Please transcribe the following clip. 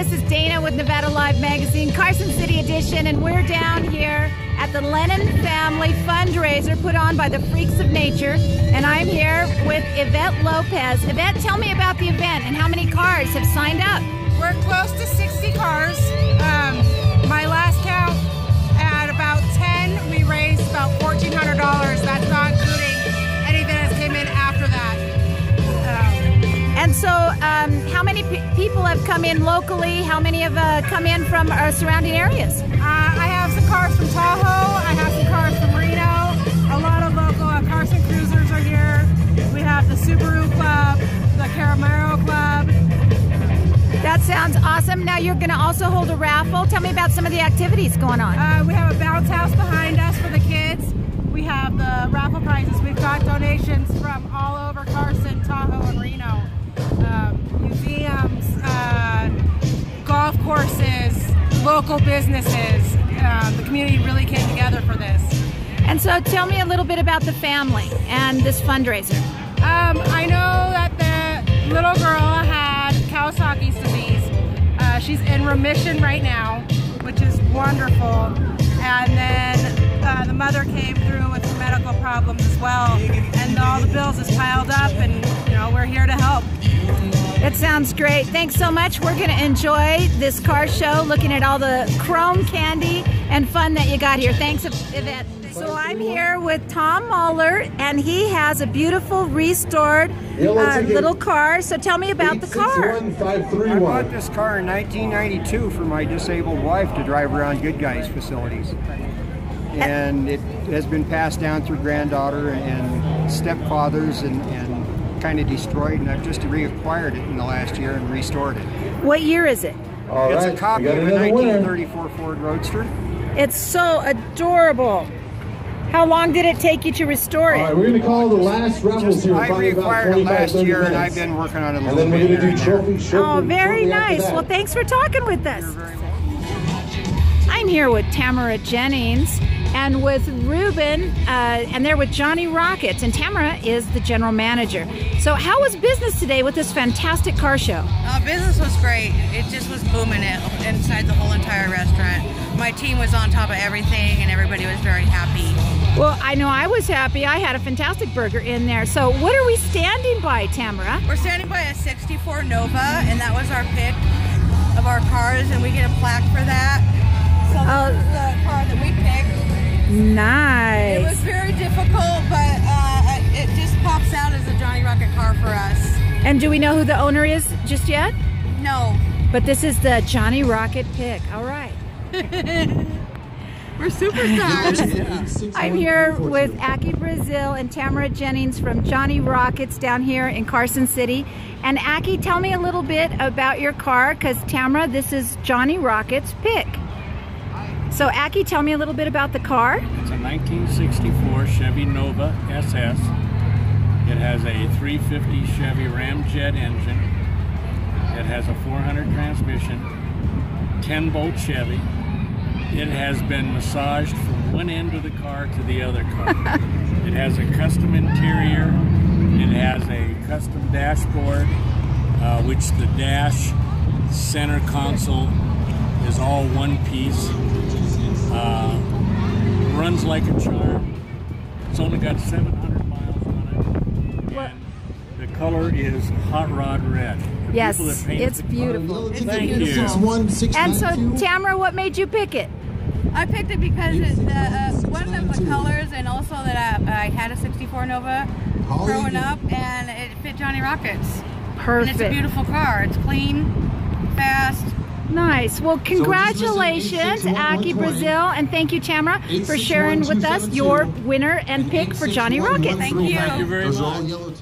This is Dana with Nevada Live Magazine, Carson City edition, and we're down here at the Lennon Family Fundraiser put on by the Freaks of Nature, and I'm here with Yvette Lopez. Yvette, tell me about the event and how many cars have signed up. We're close to 60 cars. My last count, at about 10, we raised about $1,400. That's not including anything that came in after that. And so, how many people have come in locally? How many have come in from our surrounding areas? I have some cars from Tahoe. I have some cars from Reno. A lot of local Carson Cruisers are here. We have the Subaru Club, the Caramaro Club. That sounds awesome. Now you're going to also hold a raffle. Tell me about some of the activities going on. We have a bounce house behind us for the kids. We have the raffle prizes. We've got donations from all over Carson, Tahoe, and Reno. Museums, golf courses, local businesses. The community really came together for this. And so tell me a little bit about the family and this fundraiser. I know that the little girl had Kawasaki's disease. She's in remission right now, which is wonderful. And then the mother came through with some medical problems as well. And all the bills is piled up, and you know, we're here to help. That sounds great. Thanks so much. We're going to enjoy this car show, looking at all the chrome candy and fun that you got here. Thanks, Yvette. So I'm here with Tom Mahler, and he has a beautiful restored little car. So tell me about the car. I bought this car in 1992 for my disabled wife to drive around Good Guys facilities. And it has been passed down through granddaughter and stepfathers and kind of destroyed, and I've just reacquired it in the last year and restored it. What year is it? It's a copy of a 1934 Ford Roadster. It's so adorable. How long did it take you to restore it? All right, we're going to call the last raffles here. I reacquired it last year, and I've been working on it a little bit. And then we're going to do trophy. Oh, very nice. Well, thanks for talking with us. I'm here with Tamara Jennings and with Ruben, and they're with Johnny Rockets, and Tamara is the general manager. So how was business today with this fantastic car show? Business was great. It just was booming inside the whole entire restaurant. My team was on top of everything, and everybody was very happy. Well, I know I was happy. I had a fantastic burger in there. So what are we standing by, Tamara? We're standing by a 64 Nova, and that was our pick of our cars, and we get a plaque for that. So this is the car that we picked. Nice. It was very difficult, but it just pops out as a Johnny Rocket car for us. And do we know who the owner is just yet? No. But this is the Johnny Rocket pick. All right. We're superstars. I'm here with Aki Brazil and Tamara Jennings from Johnny Rockets down here in Carson City. And Aki, tell me a little bit about your car, because Tamara, this is Johnny Rockets pick. So Aki, tell me a little bit about the car. It's a 1964 Chevy Nova SS. It has a 350 Chevy Ramjet engine. It has a 400 transmission, 10-bolt Chevy. It has been massaged from one end of the car to the other car. It has a custom interior. It has a custom dashboard, which the dash center console is all one piece. Runs like a charm. It's only got 700 miles on it. And the color is hot rod red. The yes, it's beautiful. Thank you. And so, Tamara, what made you pick it? I picked it because it's one of the colors, and also that I had a 64 Nova growing up, and it fit Johnny Rockets. Perfect. And it's a beautiful car. It's clean, fast. Nice. Well, congratulations, Aki Brazil, and thank you, Tamara, for sharing with us your winner and pick for Johnny Rockets. Thank you. Thank you very much.